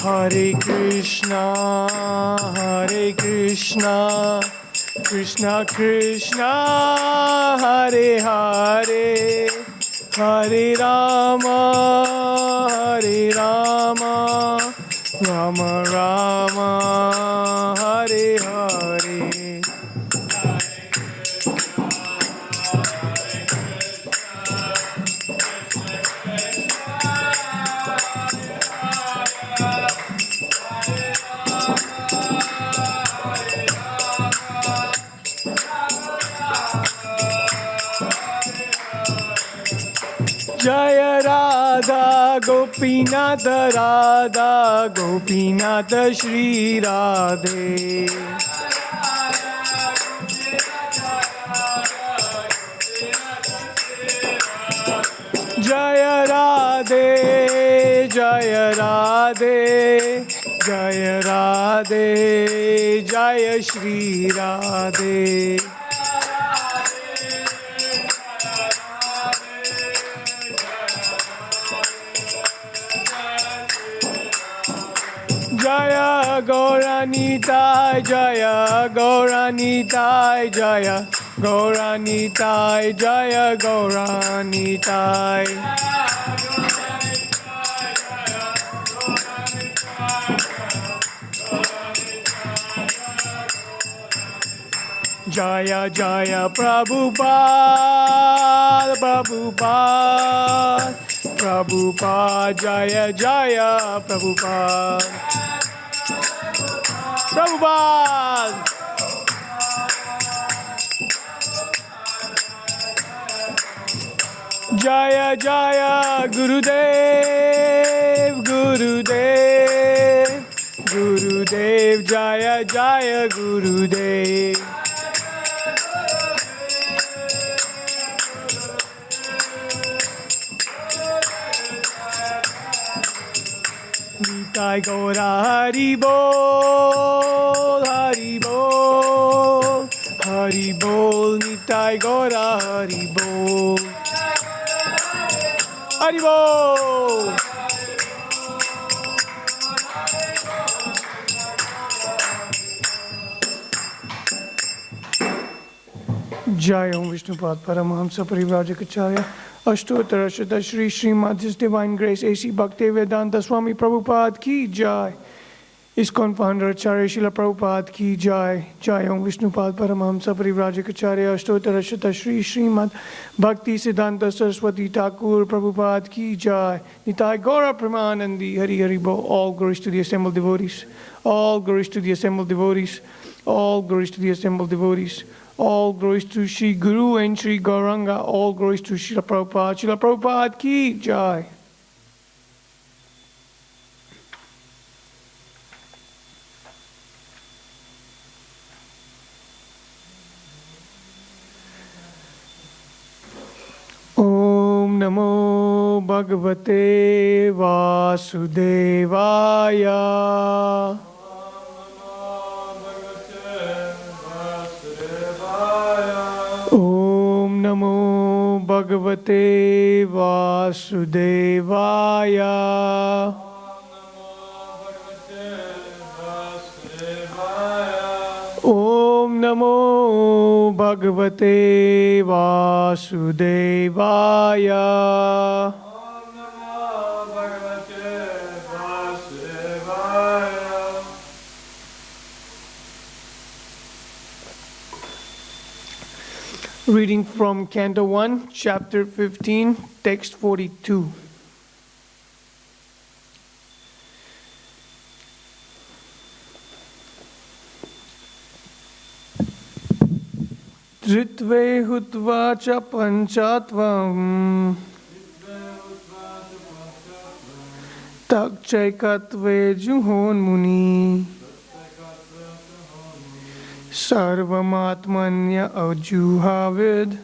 Hare Krishna, Krishna Krishna, Hare Hare, Hare Rama, Rama Rama, Hare Hare. Jaya Radha Gopinath Radha Gopinath Shri Radhe. Jaya Radhe, Jaya Radhe, Jaya Radhe, Jaya Shri Radhe. Jaya Gauranitai, Jaya Gauranitai, Jaya Gauranitai, Jaya Gauranitai. Jaya Jaya Prabhupada, Prabhupada, Prabhupada, Jaya Jaya Prabhupada. Prabhupada. Jaya Jaya Gurudev, Gurudev, Gurudev, Jaya Jaya Gurudev. Nitai Gaura Hari Bol, Hari Bol, Hari Bol, Nitai Gaura Hari Bol, Hari Bol. Jai Om Vishnupad Paramahamsa Parivrajacharya Ashtottara Shata Shri Srimad His Divine Grace A.C. Bhaktivedanta Swami Prabhupada Ki Jai. ISKCON Founder Acharya Srila Prabhupada Ki Jai. Jai Om Vishnupad Paramahamsa Parivrajacharya Ashtottara Shata Shri Srimad Bhakti Siddhanta Saraswati Thakur Prabhupada Ki Jai. Nitai Gaura Premanandi Hari Hari Bo. All glories to the assembled devotees. All glories to the assembled devotees. All glories to the assembled devotees. All glories to Shri Guru and Shri Gauranga. All glories to Srila Prabhupada. Srila Prabhupada Ki Jai. Om Namo Bhagavate Vasudevaya. Om Namo Bhagavate Vasudevaya. Om Namo Bhagavate Vasudevaya. Reading from Canto 1, Chapter 15, Text 42. Tritve hutva cha panchatvam takchaikatve juhon muni Sarvamatmanya ajuhavid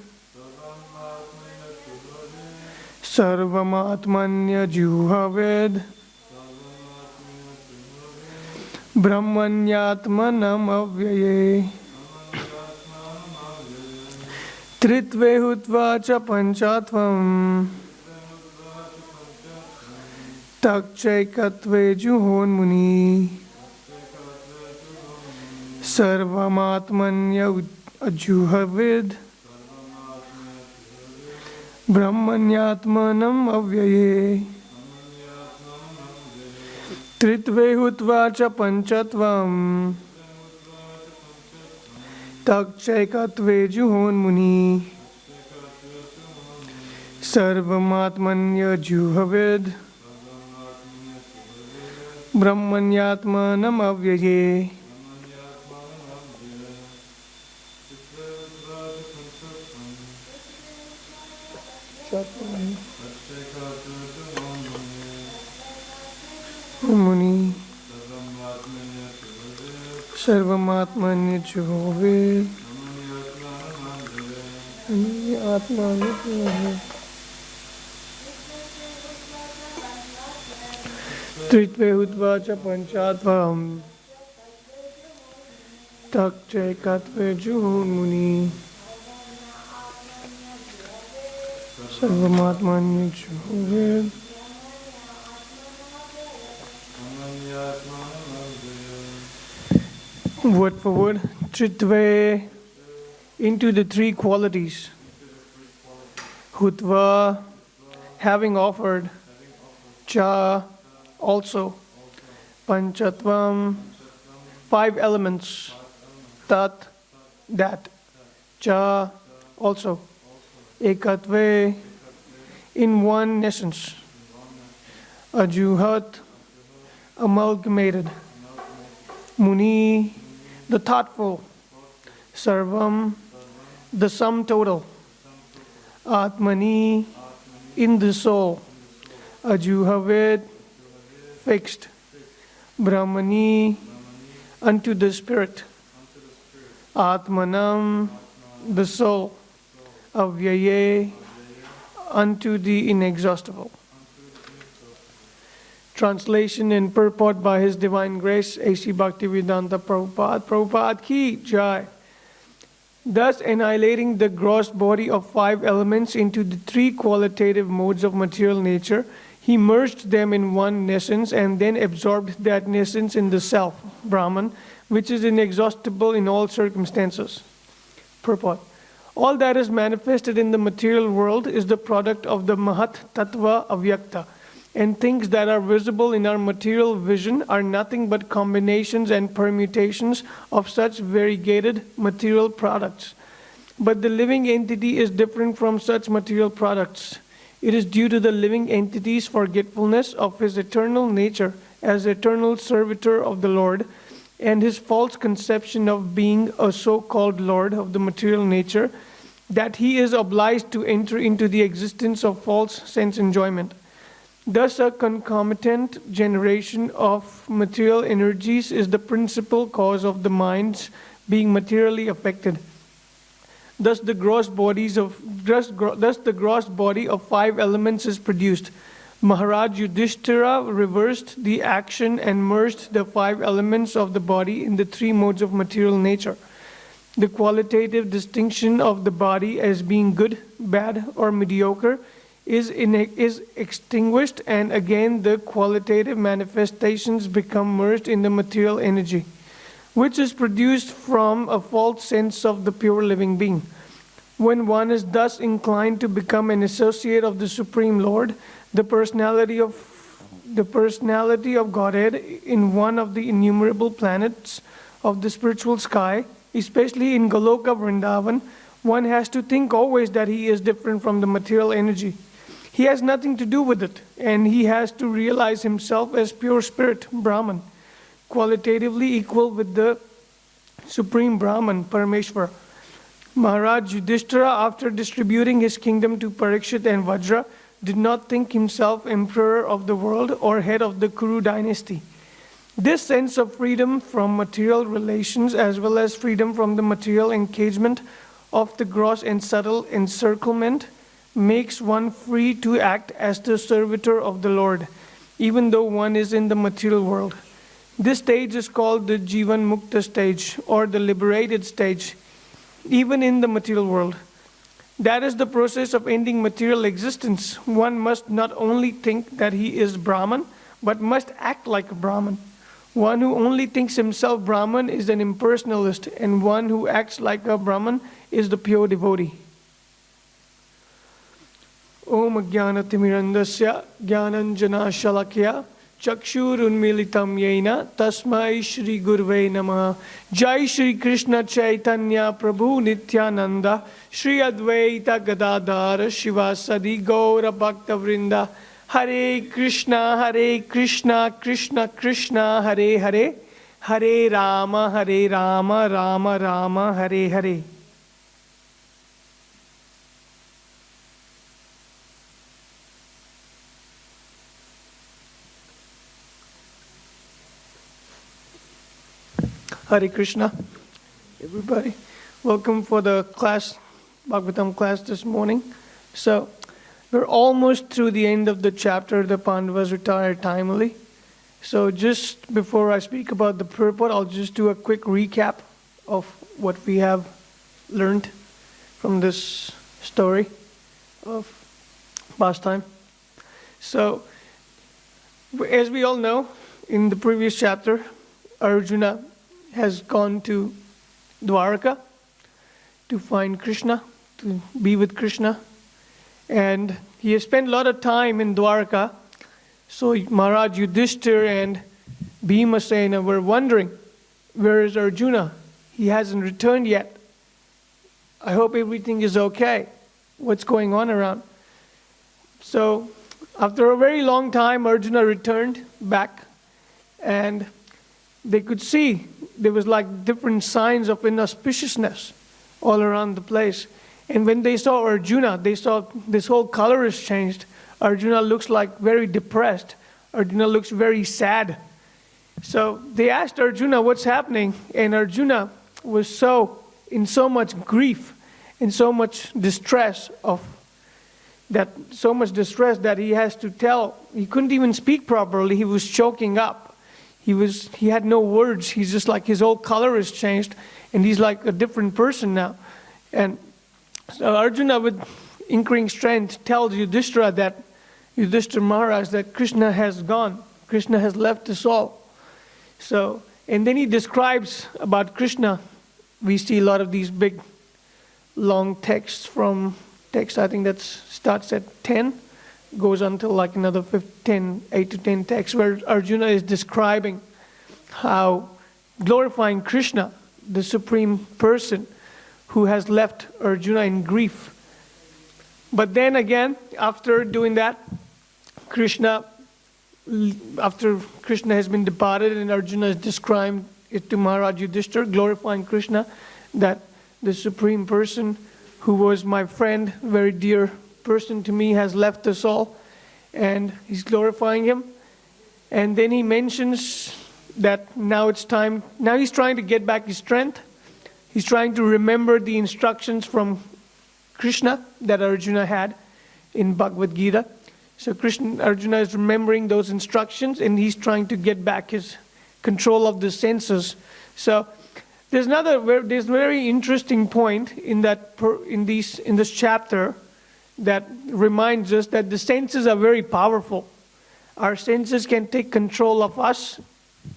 Sarvamatmanya juhavid Brahmanyatmanam avyaye Tritve hutva cha panchatvam Takchaikatve juhonmuni Sarvamatmanya ajuhavid Brahmanyatmanam avyaye Tritve hutva cha panchatvam Takchaikatve juhonmuni Sarvamatmanya juhavid Brahmanyatmanam avyaye Muni Sarvamatmanya juhavid Atmanya juhavid Tritve hutva cha panchatvam Takchaikatve juhonmuni Sarvamatmanya juhavid Word for word, Tritve into the three qualities. Hutva, having offered. Cha, also. Panchatvam, five elements. Tat, that. Cha, also. Ekatve, in one essence. Ajuhat, amalgamated. Muni, the thoughtful. Sarvam, the sum total. Atmani, in the soul. Ajuhavid, fixed. Brahmani, unto the spirit. Atmanam, the soul. Avyaye, unto the inexhaustible. Translation and purport by His Divine Grace, A.C. Bhaktivedanta Prabhupada. Prabhupada ki jai. Thus annihilating the gross body of five elements into the three qualitative modes of material nature, he merged them in one essence and then absorbed that essence in the self, Brahman, which is inexhaustible in all circumstances. Purport. All that is manifested in the material world is the product of the Mahat Tattva Avyakta, and things that are visible in our material vision are nothing but combinations and permutations of such variegated material products. But the living entity is different from such material products. It is due to the living entity's forgetfulness of his eternal nature as eternal servitor of the Lord, and his false conception of being a so-called Lord of the material nature, that he is obliged to enter into the existence of false sense enjoyment. Thus, a concomitant generation of material energies is the principal cause of the mind's being materially affected. Thus, the gross body of five elements is produced. Maharaj Yudhishthira reversed the action and merged the five elements of the body in the three modes of material nature. The qualitative distinction of the body as being good, bad, or mediocre is extinguished, and again the qualitative manifestations become merged in the material energy, which is produced from a false sense of the pure living being. When one is thus inclined to become an associate of the Supreme Lord, the personality of Godhead in one of the innumerable planets of the spiritual sky, especially in Goloka Vrindavan, one has to think always that he is different from the material energy. He has nothing to do with it, and he has to realize himself as pure spirit, Brahman, qualitatively equal with the Supreme Brahman, Parameshwar. Maharaj Yudhishthira, after distributing his kingdom to Parikshit and Vajra, did not think himself emperor of the world or head of the Kuru dynasty. This sense of freedom from material relations as well as freedom from the material engagement of the gross and subtle encirclement makes one free to act as the servitor of the Lord, even though one is in the material world. This stage is called the Jivan Mukta stage, or the liberated stage, even in the material world. That is the process of ending material existence. One must not only think that he is Brahman, but must act like a Brahman. One who only thinks himself Brahman is an impersonalist, and one who acts like a Brahman is the pure devotee. Om Jnanatimirandasya Jnananjana Shalakya Chakshurunmilitam Yena Tasmai Shri Gurve Namaha. Jai Shri Krishna Chaitanya Prabhu Nityananda Shri Advaita Gadadhara Shivasadi Gaura Bhakta Vrinda. Hare Krishna, Krishna Krishna, Hare Hare, Hare Rama, Rama Rama, Hare Hare. Hare Krishna, everybody. Welcome for the class, Bhagavatam class this morning. So, we're almost through the end of the chapter, the Pandavas retire timely. So just before I speak about the purport, I'll just do a quick recap of what we have learned from this story of past time. So, as we all know, in the previous chapter, Arjuna has gone to Dwaraka to find Krishna, to be with Krishna. And he has spent a lot of time in Dwaraka. So Maharaj Yudhishthira and Bhimasena were wondering, where is Arjuna? He hasn't returned yet. I hope everything is okay. What's going on around? So after a very long time, Arjuna returned back, and they could see there was like different signs of inauspiciousness all around the place. And when they saw Arjuna, they saw this whole color has changed. Arjuna looks like very depressed. Arjuna looks very sad. So they asked Arjuna what's happening, and Arjuna was in so much grief, in so much distress that he has to tell. He couldn't even speak properly. He was choking up. He had no words. He's just like his whole color has changed, and he's like a different person now. And so Arjuna, with increasing strength, tells Yudhishthira Maharaj that Krishna has gone. Krishna has left us all. So, and then he describes about Krishna. We see a lot of these big, long texts I think that starts at 10, goes until like another 8 to 10 texts, where Arjuna is describing how glorifying Krishna, the Supreme Person, who has left Arjuna in grief. But then again, after doing that, after Krishna has been departed, and Arjuna has described it to Maharaj Yudhishthira, glorifying Krishna, that the Supreme Person, who was my friend, very dear person to me, has left us all, and he's glorifying him. And then he mentions that now it's time, now he's trying to get back his strength. He's trying to remember the instructions from Krishna that Arjuna had in Bhagavad Gita. So Arjuna is remembering those instructions, and he's trying to get back his control of the senses. So there's a very interesting point in this chapter that reminds us that the senses are very powerful. Our senses can take control of us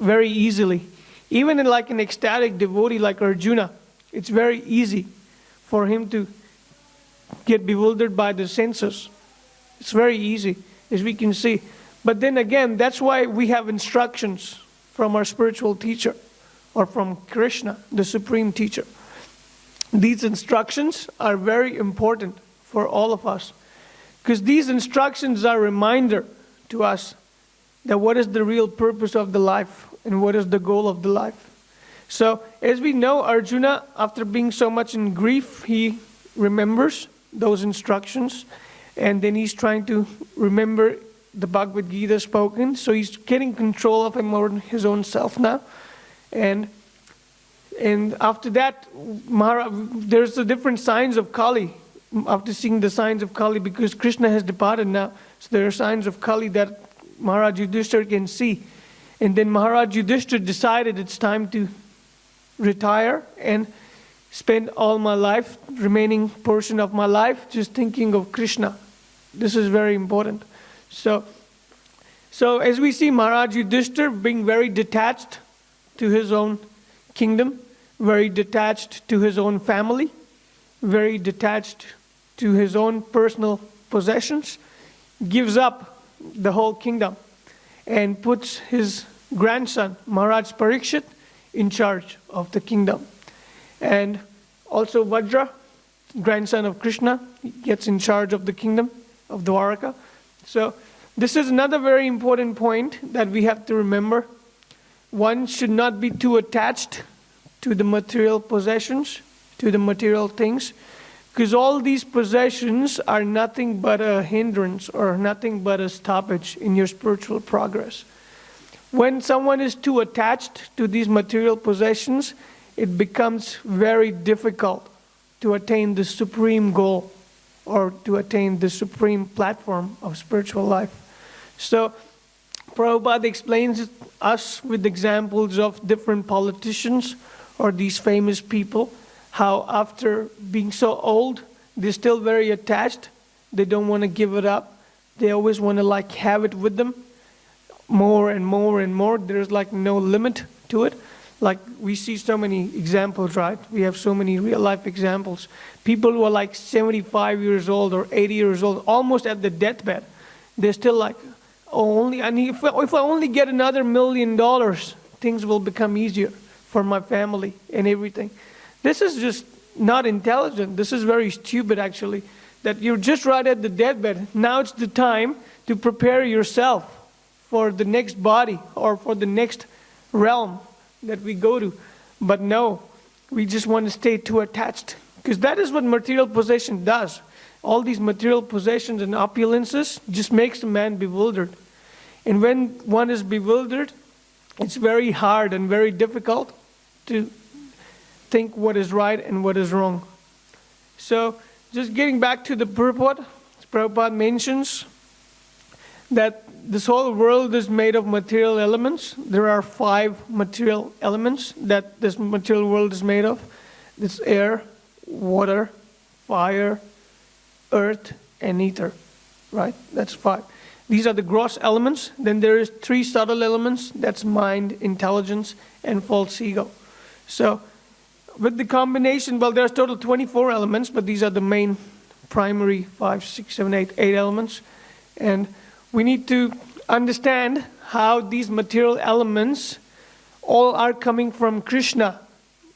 very easily. Even in like an ecstatic devotee like Arjuna, it's very easy for him to get bewildered by the senses. It's very easy, as we can see. But then again, that's why we have instructions from our spiritual teacher, or from Krishna, the Supreme Teacher. These instructions are very important for all of us, because these instructions are a reminder to us that what is the real purpose of the life and what is the goal of the life. So, as we know, Arjuna, after being so much in grief, he remembers those instructions, and then he's trying to remember the Bhagavad Gita spoken. So he's getting control of his own self now. And after that, there's the different signs of Kali. After seeing the signs of Kali, because Krishna has departed now, so there are signs of Kali that Maharaj Yudhishthira can see. And then Maharaj Yudhishthira decided it's time to retire and spend all my life, remaining portion of my life, just thinking of Krishna. This is very important. So as we see Maharaj Yudhishthira being very detached to his own kingdom, very detached to his own family, very detached to his own personal possessions, gives up the whole kingdom and puts his grandson, Maharaj Parikshit, in charge of the kingdom. And also Vajra, grandson of Krishna, gets in charge of the kingdom of Dwaraka. So this is another very important point that we have to remember. One should not be too attached to the material possessions, to the material things, because all these possessions are nothing but a hindrance or nothing but a stoppage in your spiritual progress. When someone is too attached to these material possessions, it becomes very difficult to attain the supreme goal or to attain the supreme platform of spiritual life. So Prabhupada explains us with examples of different politicians or these famous people, how after being so old, they're still very attached. They don't want to give it up. They always want to have it with them more and more and more. There's no limit to it. We see so many examples, right? We have so many real life examples. People who are 75 years old or 80 years old, almost at the deathbed. They're still if I only get another $1 million, things will become easier for my family and everything. This is just not intelligent. This is very stupid, actually, that you're just right at the deathbed. Now it's the time to prepare yourself for the next body or for the next realm that we go to. But no, we just want to stay too attached, because that is what material possession does. All these material possessions and opulences just makes a man bewildered. And when one is bewildered, it's very hard and very difficult to think what is right and what is wrong. So just getting back to the purport, Prabhupada mentions that this whole world is made of material elements. There are 5 material elements that this material world is made of. It's air, water, fire, earth, and ether, right? That's 5. These are the gross elements. Then there is 3 subtle elements. That's mind, intelligence, and false ego. So with the combination, there's total 24 elements, but these are the main primary 5, 6, 7, 8 elements. And we need to understand how these material elements all are coming from Krishna.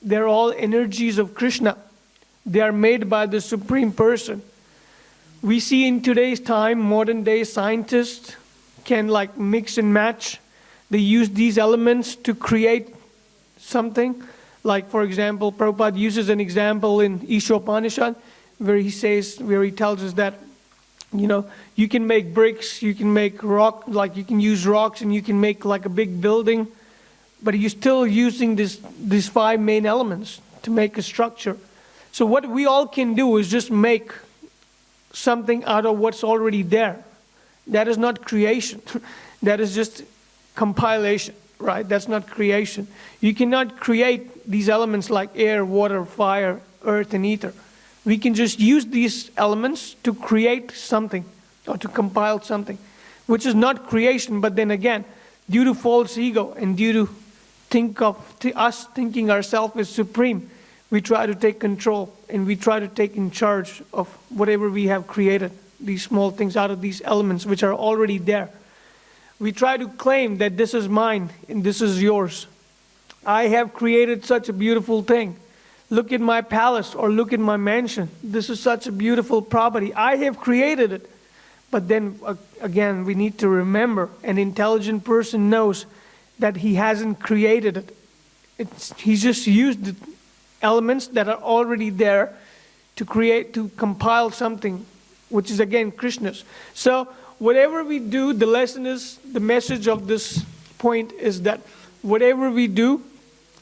They're all energies of Krishna. They are made by the Supreme Person. We see in today's time, modern day scientists can mix and match. They use these elements to create something. For example, Prabhupada uses an example in Ishopanishad where he tells us that, you can make bricks, you can make rock, you can use rocks and you can make a big building, but you're still using these 5 main elements to make a structure. So what we all can do is just make something out of what's already there. That is not creation. That is just compilation, right? That's not creation. You cannot create these elements like air, water, fire, earth, and ether. We can just use these elements to create something or to compile something, which is not creation, but then again, due to false ego and due to us thinking ourselves as supreme, we try to take control and we try to take in charge of whatever we have created, these small things out of these elements which are already there. We try to claim that this is mine and this is yours. I have created such a beautiful thing. Look at my palace or look at my mansion. This is such a beautiful property. I have created it. But then again, we need to remember, an intelligent person knows that he hasn't created it. He's just used the elements that are already there to compile something, which is again Krishna's. So whatever we do, the message of this point is that whatever we do,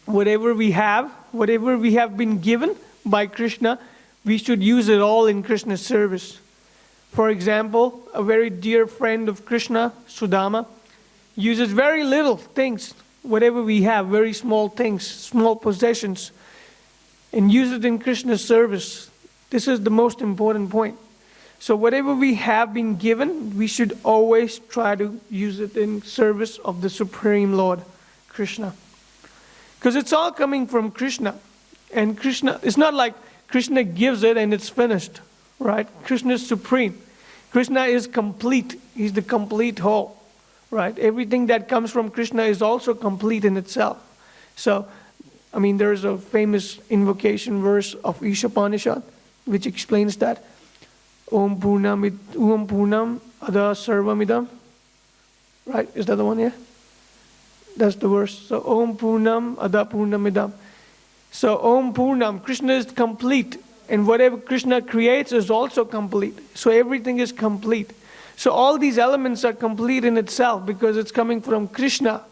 whatever we have been given by Krishna, we should use it all in Krishna's service. For example, a very dear friend of Krishna, Sudama, uses very little things, whatever we have, very small things, small possessions, and use it in Krishna's service. This is the most important point. So whatever we have been given, we should always try to use it in service of the Supreme Lord, Krishna. Because it's all coming from Krishna. And Krishna, it's not like Krishna gives it and it's finished, right? Krishna is supreme. Krishna is complete. He's the complete whole, right? Everything that comes from Krishna is also complete in itself. So, I mean, there is a famous invocation verse of Ishopanishad which explains that Om Purnam Ada Sarvamidam. Right? Is that the one here? That's the verse. So Om Purnam Ada Purnamidam. So Om Purnam, Krishna is complete. And whatever Krishna creates is also complete. So everything is complete. So all these elements are complete in itself because it's coming from Krishna.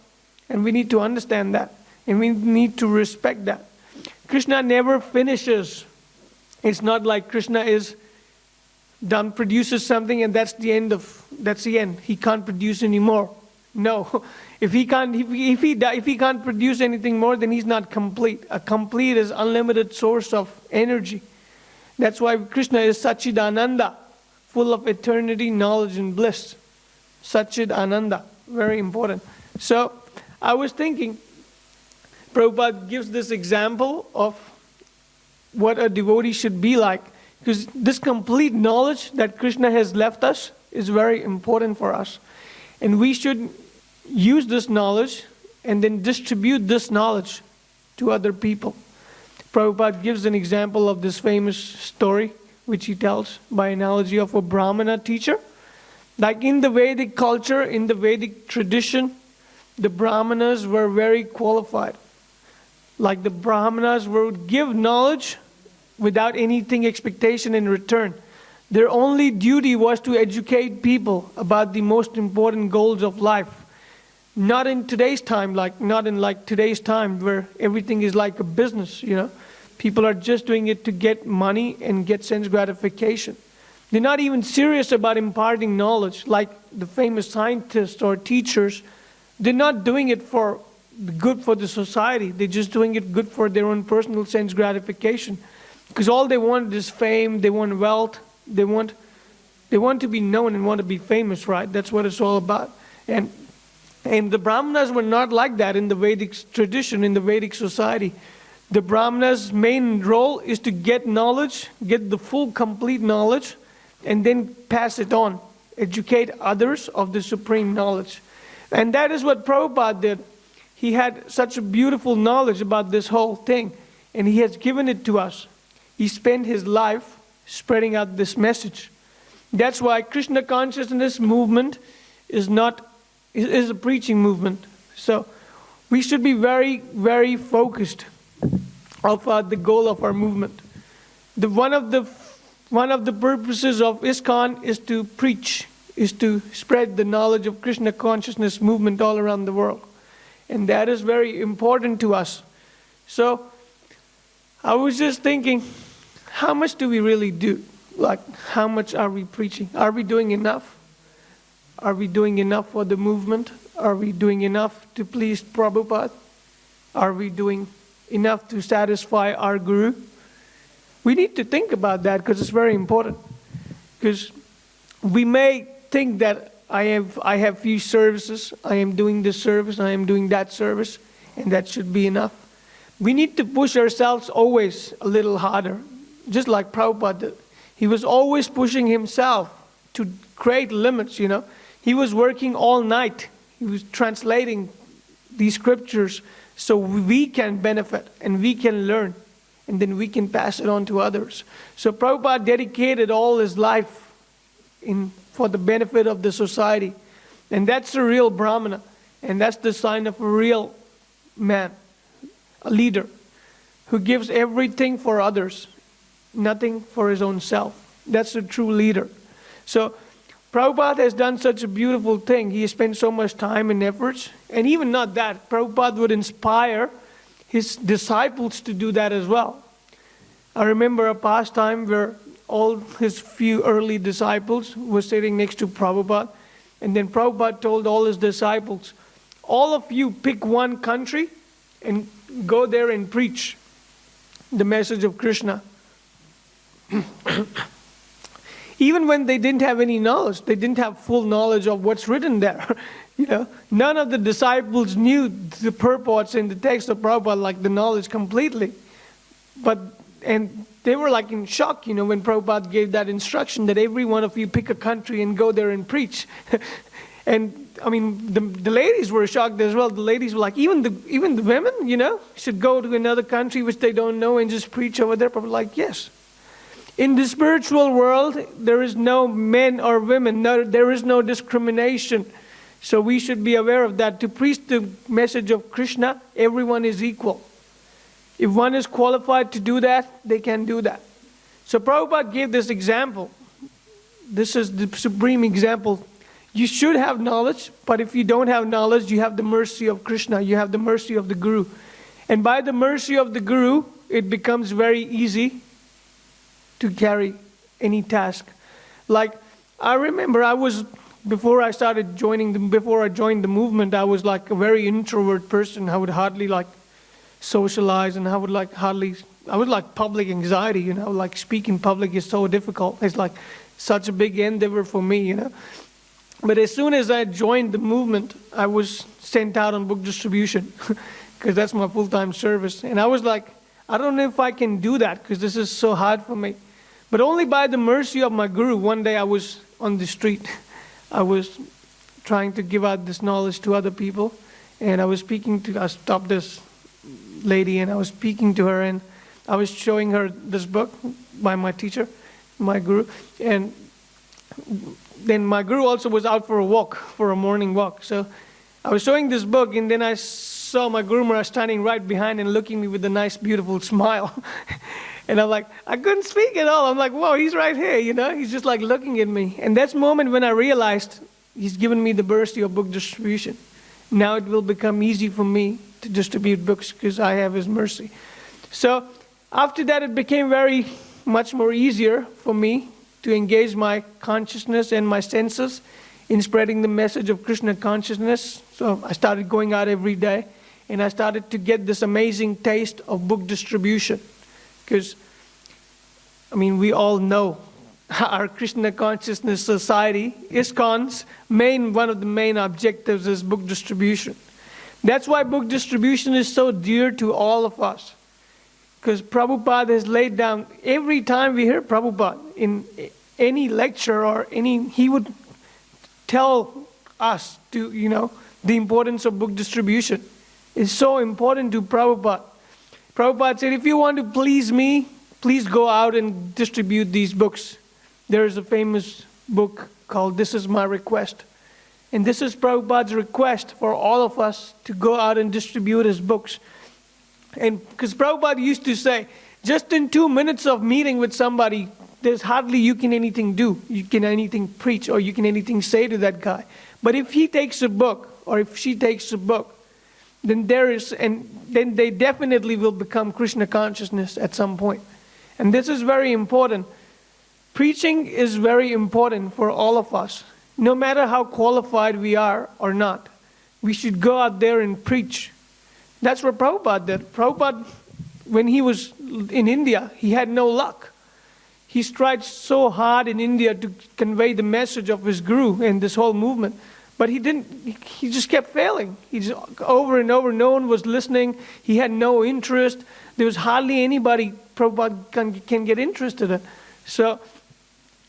And we need to understand that. And we need to respect that. Krishna never finishes. It's not like Krishna is done, produces something, and that's the end. He can't produce anymore. No, if he can't produce anything more, then he's not complete. A complete is unlimited source of energy. That's why Krishna is Satchidananda, full of eternity, knowledge, and bliss. Satchidananda, very important. So I was thinking, Prabhupada gives this example of what a devotee should be like. Because this complete knowledge that Krishna has left us is very important for us. And we should use this knowledge and then distribute this knowledge to other people. Prabhupada gives an example of this famous story, which he tells by analogy of a Brahmana teacher. Like in the Vedic culture, in the Vedic tradition, the Brahmanas were very qualified. Like the Brahmanas would give knowledge without anything expectation in return. Their only duty was to educate people about the most important goals of life. Not in today's time, not in today's time where everything is like a business, People are just doing it to get money and get sense gratification. They're not even serious about imparting knowledge, like the famous scientists or teachers. They're not doing it for good for the society. They're just doing it good for their own personal sense gratification. Because all they want is fame, they want wealth, they want to be known and want to be famous, right? That's what it's all about. And the Brahmanas were not like that in the Vedic tradition, in the Vedic society. The Brahmanas' main role is to get knowledge, get the full, complete knowledge, and then pass it on, educate others of the supreme knowledge. And that is what Prabhupada did. He had such a beautiful knowledge about this whole thing, and he has given it to us. He spent his life spreading out this message. That's why Krishna consciousness movement is a preaching movement. So we should be very, very focused of the goal of our movement. One of the purposes of ISKCON is to preach, is to spread the knowledge of Krishna consciousness movement all around the world. And that is very important to us. So I was just thinking, how much do we really do? How much are we preaching? Are we doing enough? Are we doing enough for the movement? Are we doing enough to please Prabhupada? Are we doing enough to satisfy our Guru? We need to think about that because it's very important. Because we may think that I have few services, I am doing this service, I am doing that service, and that should be enough. We need to push ourselves always a little harder. Just like Prabhupada did. He was always pushing himself to create limits, He was working all night. He was translating these scriptures so we can benefit and we can learn. And then we can pass it on to others. So Prabhupada dedicated all his life for the benefit of the society. And that's the real Brahmana. And that's the sign of a real man, a leader, who gives everything for others, nothing for his own self. That's a true leader. So Prabhupada has done such a beautiful thing. He has spent so much time and efforts. And even not that, Prabhupada would inspire his disciples to do that as well. I remember a past time where all his few early disciples were sitting next to Prabhupada. And then Prabhupada told all his disciples, all of you pick one country and go there and preach. the message of Krishna. Even when they didn't have any knowledge, they didn't have full knowledge of what's written there. None of the disciples knew the purports in the text of Prabhupada, like the knowledge completely. And they were like in shock, when Prabhupada gave that instruction that every one of you pick a country and go there and preach. And I mean, the ladies were shocked as well. The ladies were like, even the women, should go to another country which they don't know and just preach over there. Prabhupada like, yes. In the spiritual world, there is no men or women. There is no discrimination. So we should be aware of that. To preach the message of Krishna, everyone is equal. If one is qualified to do that, they can do that. So Prabhupada gave this example. This is the supreme example. You should have knowledge, but if you don't have knowledge, you have the mercy of Krishna. You have the mercy of the Guru. And by the mercy of the Guru, it becomes very easy to carry any task. Like, I remember before I joined the movement, I was like a very introvert person. I would hardly like socialize, and I was like public anxiety, like speaking in public is so difficult. It's like such a big endeavor for me, But as soon as I joined the movement, I was sent out on book distribution because that's my full-time service. And I was like, I don't know if I can do that because this is so hard for me. But only by the mercy of my Guru, one day I was on the street. I was trying to give out this knowledge to other people. And I stopped this lady and I was speaking to her and I was showing her this book by my teacher, my Guru. And then my Guru also was out for a morning walk. So I was showing this book and then I saw my Guru Maharaj standing right behind and looking at me with a nice, beautiful smile. And I'm like, I couldn't speak at all. I'm like, whoa, he's right here, He's just like looking at me. And that's the moment when I realized he's given me the mercy of book distribution. Now it will become easy for me to distribute books because I have his mercy. So after that, it became very much more easier for me to engage my consciousness and my senses in spreading the message of Krishna consciousness. So I started going out every day and I started to get this amazing taste of book distribution. Because, we all know our Krishna Consciousness Society, ISKCON's one of the main objectives is book distribution. That's why book distribution is so dear to all of us. Because Prabhupada has laid down, every time we hear Prabhupada in any lecture he would tell us the importance of book distribution. It's so important to Prabhupada. Prabhupada said, if you want to please me, please go out and distribute these books. There is a famous book called This Is My Request. And this is Prabhupada's request for all of us to go out and distribute his books. And because Prabhupada used to say, just in 2 minutes of meeting with somebody, there's hardly you can anything do. You can anything preach or you can anything say to that guy. But if he takes a book or if she takes a book, then then they definitely will become Krishna consciousness at some point. And this is very important. Preaching is very important for all of us. No matter how qualified we are or not, we should go out there and preach. That's what Prabhupada did. Prabhupada, when he was in India, he had no luck. He tried so hard in India to convey the message of his Guru and this whole movement. But he just kept failing. Over and over, no one was listening. He had no interest. There was hardly anybody Prabhupada can get interested in. So,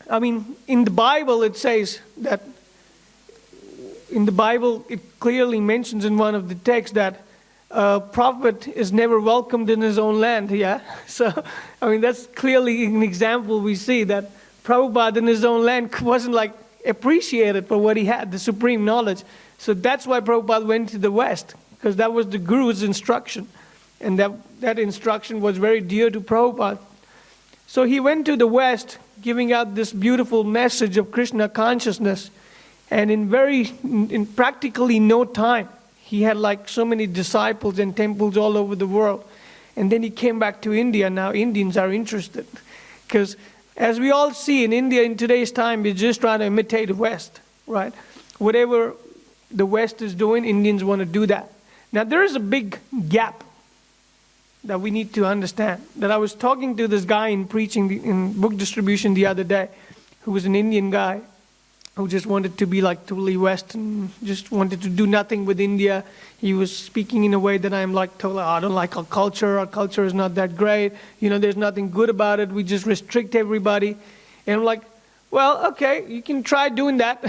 in the Bible it says that, it clearly mentions in one of the texts that a prophet is never welcomed in his own land, yeah? So, that's clearly an example we see that Prabhupada in his own land wasn't appreciated for what he had, the supreme knowledge. So that's why Prabhupada went to the West, because that was the Guru's instruction. And that instruction was very dear to Prabhupada. So he went to the West, giving out this beautiful message of Krishna consciousness. And in practically no time, he had so many disciples and temples all over the world. And then he came back to India. Now Indians are interested. Because as we all see in India in today's time, we're just trying to imitate the West, right? Whatever the West is doing, Indians want to do that. Now there is a big gap. that we need to understand. That I was talking to this guy in preaching, in book distribution the other day, who was an Indian guy, who just wanted to be like totally Western, just wanted to do nothing with India. He was speaking in a way that I'm like, totally, I don't like our culture is not that great, there's nothing good about it, we just restrict everybody. And I'm like, well, okay, you can try doing that.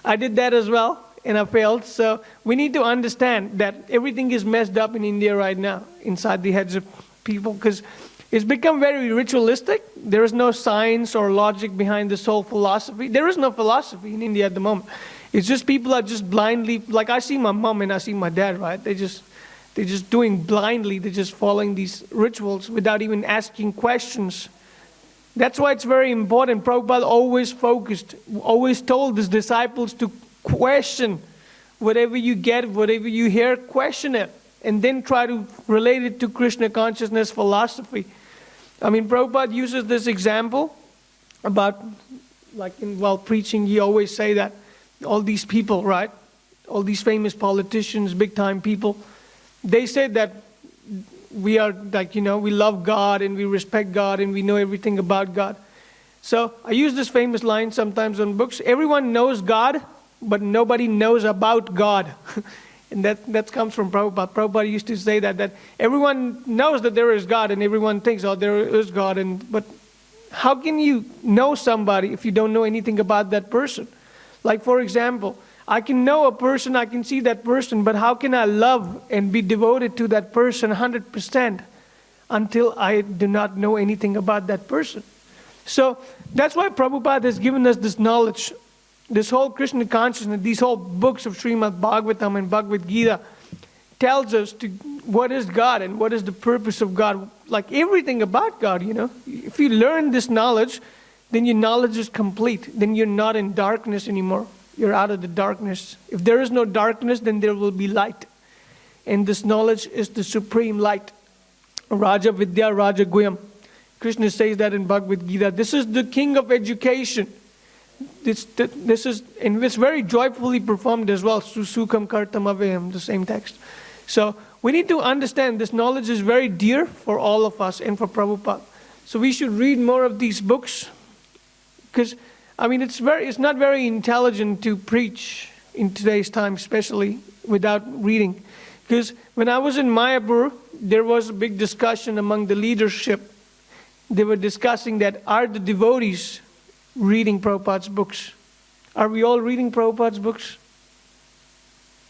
I did that as well, and I failed. So we need to understand that everything is messed up in India right now, inside the heads of people, because it's become very ritualistic. There is no science or logic behind this whole philosophy. There is no philosophy in India at the moment. It's just people are just blindly, like I see my mom and I see my dad, right? They're just doing blindly. They're just following these rituals without even asking questions. That's why it's very important. Prabhupada always told his disciples to question whatever you get, whatever you hear, question it. And then try to relate it to Krishna consciousness philosophy. I mean, Prabhupada uses this example about, like while preaching, he always say that all these people, right? All these famous politicians, big time people, they said that we are like, we love God and we respect God and we know everything about God. So I use this famous line sometimes on books. Everyone knows God, but nobody knows about God. And that comes from Prabhupada. Prabhupada used to say that everyone knows that there is God and everyone thinks, oh, there is God. But how can you know somebody if you don't know anything about that person? Like, for example, I can know a person, I can see that person, but how can I love and be devoted to that person 100% until I do not know anything about that person? So that's why Prabhupada has given us this knowledge. This whole Krishna consciousness, these whole books of Srimad Bhagavatam and Bhagavad Gita tells us what is God and what is the purpose of God. Like everything about God, If you learn this knowledge, then your knowledge is complete. Then you're not in darkness anymore. You're out of the darkness. If there is no darkness, then there will be light. And this knowledge is the supreme light. Raja Vidya Raja Guhyam. Krishna says that in Bhagavad Gita. This is the king of education. This is, and it's very joyfully performed as well. Sukham Kartam Avayam, the same text. So we need to understand this knowledge is very dear for all of us and for Prabhupada. So we should read more of these books, because it's not very intelligent to preach in today's time, especially without reading. Because when I was in Mayapur, there was a big discussion among the leadership. They were discussing that, are the devotees reading Prabhupada's books? Are we all reading Prabhupada's books?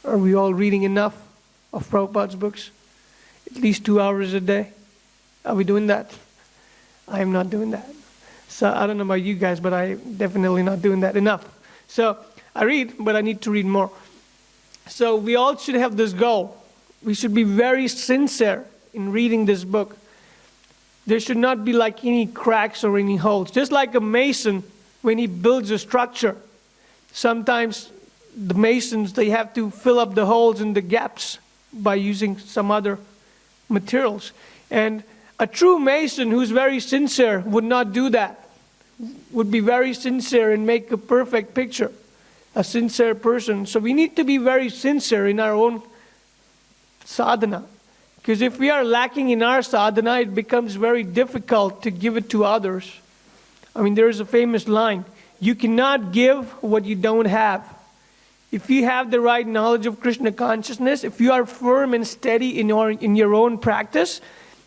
Are we all reading enough of Prabhupada's books? At least 2 hours a day? Are we doing that? I am not doing that. So I don't know about you guys, but I'm definitely not doing that enough. So I read, but I need to read more. So we all should have this goal. We should be very sincere in reading this book. There should not be like any cracks or any holes. Just like a mason, when he builds a structure, sometimes the masons, they have to fill up the holes and the gaps by using some other materials. And a true mason who's very sincere would not do that. Would be very sincere and make a perfect picture. A sincere person. So we need to be very sincere in our own sadhana. Because if we are lacking in our sadhana, it becomes very difficult to give it to others. There is a famous line, you cannot give what you don't have. If you have the right knowledge of Krishna consciousness, if you are firm and steady in your own practice,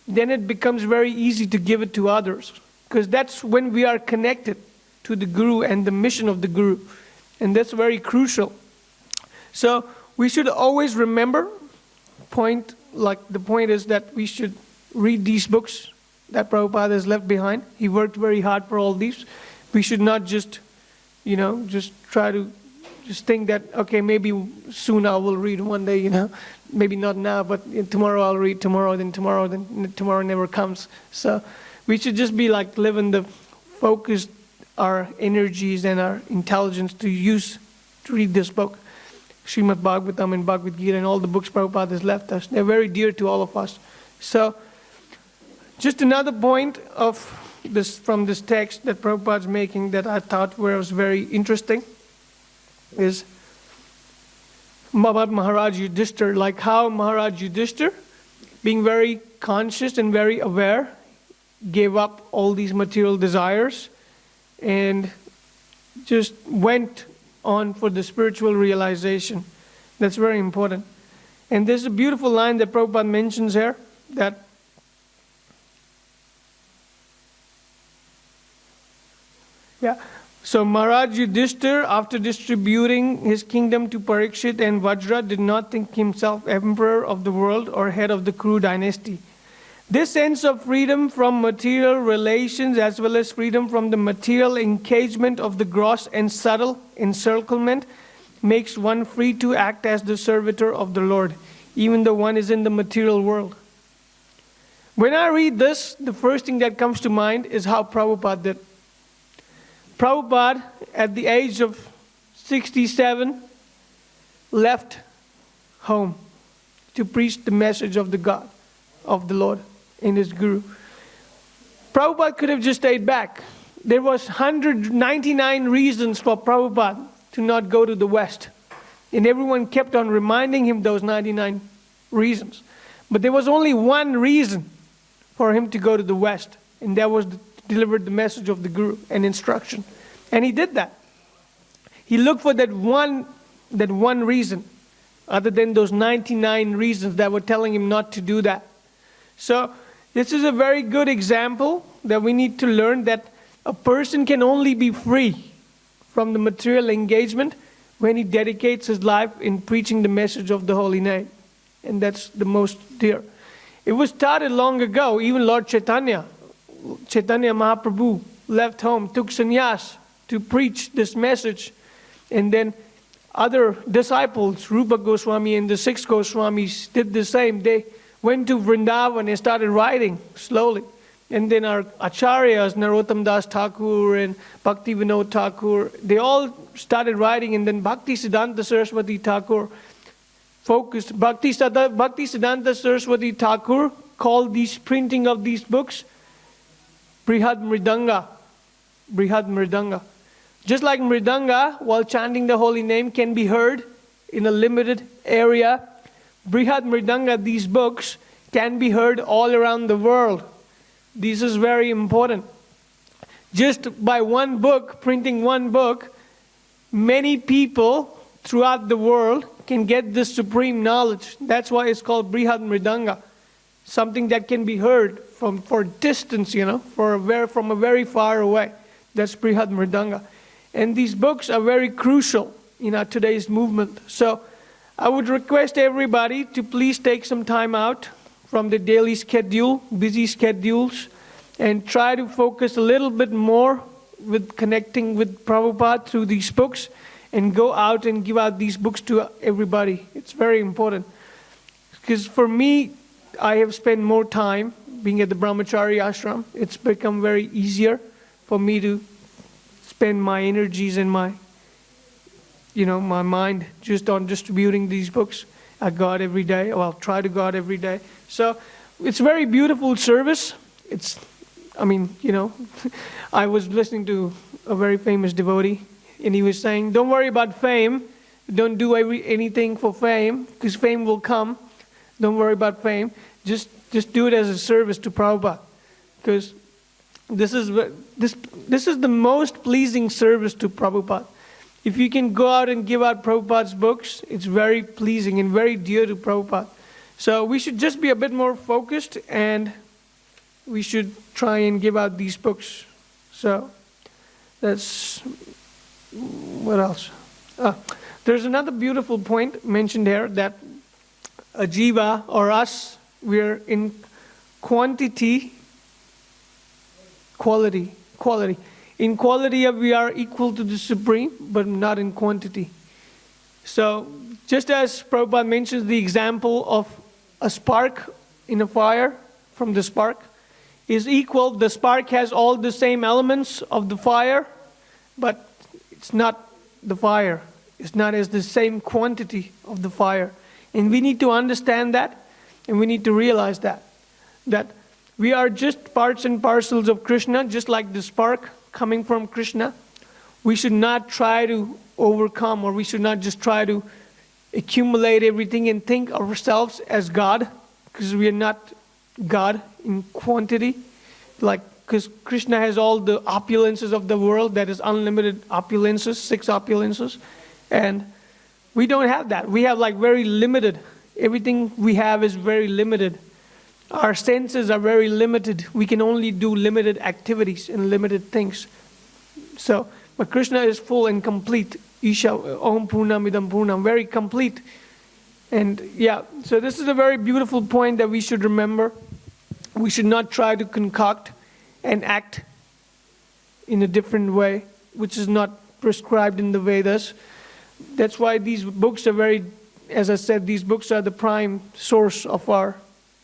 then it becomes very easy to give it to others. Because that's when we are connected to the Guru and the mission of the Guru. And that's very crucial. So we should always remember, the point is that we should read these books that Prabhupada has left behind. He worked very hard for all these. We should not just try to just think that, okay, maybe soon I will read one day, maybe not now, but tomorrow I'll read, tomorrow never comes. So we should just be like living the focus our energies and our intelligence to read this book. Srimad Bhagavatam and Bhagavad Gita and all the books Prabhupada has left us. They're very dear to all of us. So, just another point from this text that Prabhupada's making that I thought was very interesting is about Maharaj Yudhishthira, like how Maharaj Yudhishthira, being very conscious and very aware, gave up all these material desires, and just went on for the spiritual realization. That's very important. And there's a beautiful line that Prabhupada mentions here, that so Maharaj Yudhishthir, after distributing his kingdom to Parikshit and Vajra, did not think himself emperor of the world or head of the Kuru dynasty. This sense of freedom from material relations, as well as freedom from the material engagement of the gross and subtle encirclement, makes one free to act as the servitor of the Lord, even though one is in the material world. When I read this, the first thing that comes to mind is how Prabhupada did. Prabhupada, at the age of 67, left home to preach the message of the God, of the Lord, in his Guru. Prabhupada could have just stayed back. There was 199 reasons for Prabhupada to not go to the West. And everyone kept on reminding him those 99 reasons. But there was only one reason for him to go to the West, and that was to deliver the message of the Guru and instruction. And he did that. He looked for that one reason, other than those 99 reasons that were telling him not to do that. So this is a very good example that we need to learn, that a person can only be free from the material engagement when he dedicates his life in preaching the message of the holy name. And that's the most dear. It was started long ago. Even Lord Chaitanya Mahaprabhu left home, took sannyas to preach this message. And then other disciples, Rupa Goswami and the 6 Goswamis, did the same. They went to Vrindavan and started writing slowly. And then our acharyas, Narottam Das Thakur and Bhakti Vinod Thakur, they all started writing. And then Bhakti Siddhanta Saraswati Thakur focused. Bhakti Siddhanta Saraswati Thakur called these printing of these books Brihad Mridanga. Brihad Mridanga. Just like Mridanga, while chanting the holy name, can be heard in a limited area, Brihad Mridanga, these books, can be heard all around the world. This is very important. Just by one book, printing one book, many people throughout the world can get this supreme knowledge. That's why it's called Brihad Mridanga. Something that can be heard for distance, from a very far away. That's Brihad Mridanga. And these books are very crucial in our today's movement. So I would request everybody to please take some time out from the daily schedule, busy schedules, and try to focus a little bit more with connecting with Prabhupada through these books, and go out and give out these books to everybody. It's very important. Because for me, I have spent more time being at the Brahmachari ashram. It's become very easier for me to spend my energies and my mind just on distributing these books. I go out every day. Well, try to go out every day. So it's a very beautiful service. I was listening to a very famous devotee, and he was saying, don't worry about fame. Don't do anything for fame, because fame will come. Don't worry about fame. Just do it as a service to Prabhupada. Because this is the most pleasing service to Prabhupada. If you can go out and give out Prabhupada's books, it's very pleasing and very dear to Prabhupada. So we should just be a bit more focused, and we should try and give out these books. So that's, what else? There's another beautiful point mentioned here, that a jiva, or us, we're in quality. In quality, we are equal to the Supreme, but not in quantity. So, just as Prabhupada mentions the example of a spark in a fire, from the spark, is equal. The spark has all the same elements of the fire, but it's not the fire. It's not as the same quantity of the fire. And we need to understand that, and we need to realize that we are just parts and parcels of Krishna, just like the spark coming from Krishna. We should not try to overcome, or we should not just try to accumulate everything and think of ourselves as God, because we are not God in quantity, like, because Krishna has all the opulences of the world, that is unlimited opulences, 6 opulences, and we don't have that. We have like very limited. Everything we have is very limited. Our senses are very limited. We can only do limited activities and limited things. So, but Krishna is full and complete. Isha Om Purnam Idam Purnam, very complete. And yeah, so this is a very beautiful point that we should remember. We should not try to concoct and act in a different way, which is not prescribed in the Vedas. That's why these books are very, as I said, these books are the prime source of our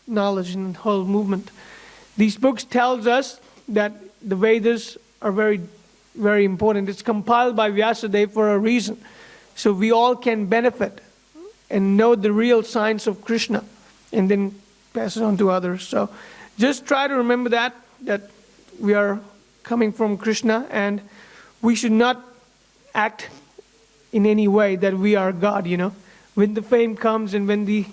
knowledge in the whole movement. These books tells us that the Vedas are very, very important. It's compiled by Vyasadeva for a reason. So we all can benefit and know the real science of Krishna and then pass it on to others. So just try to remember that we are coming from Krishna, and we should not act in any way that we are God, When the fame comes and when the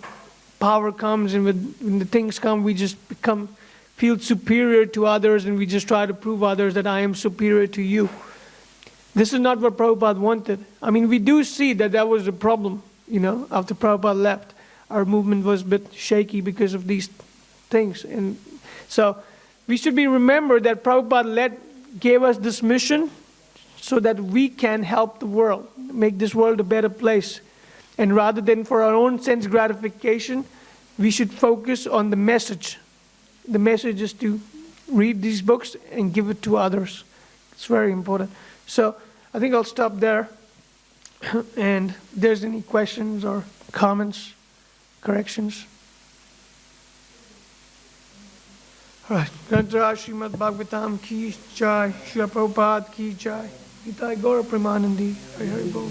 power comes and when the things come, we just feel superior to others, and we just try to prove others that I am superior to you. This is not what Prabhupada wanted. I mean, we do see that was a problem, after Prabhupada left. Our movement was a bit shaky because of these things. And so we should be remembered that Prabhupada gave us this mission so that we can help the world, make this world a better place. And rather than for our own sense gratification, we should focus on the message. The message is to read these books and give it to others. It's very important. So I think I'll stop there. And if there's any questions or comments, corrections. All right. Granthara Srimad Bhagavatam ki jai, Srila Prabhupada ki jai, Nitai Gaura Premanandi, Hari Hari Bol.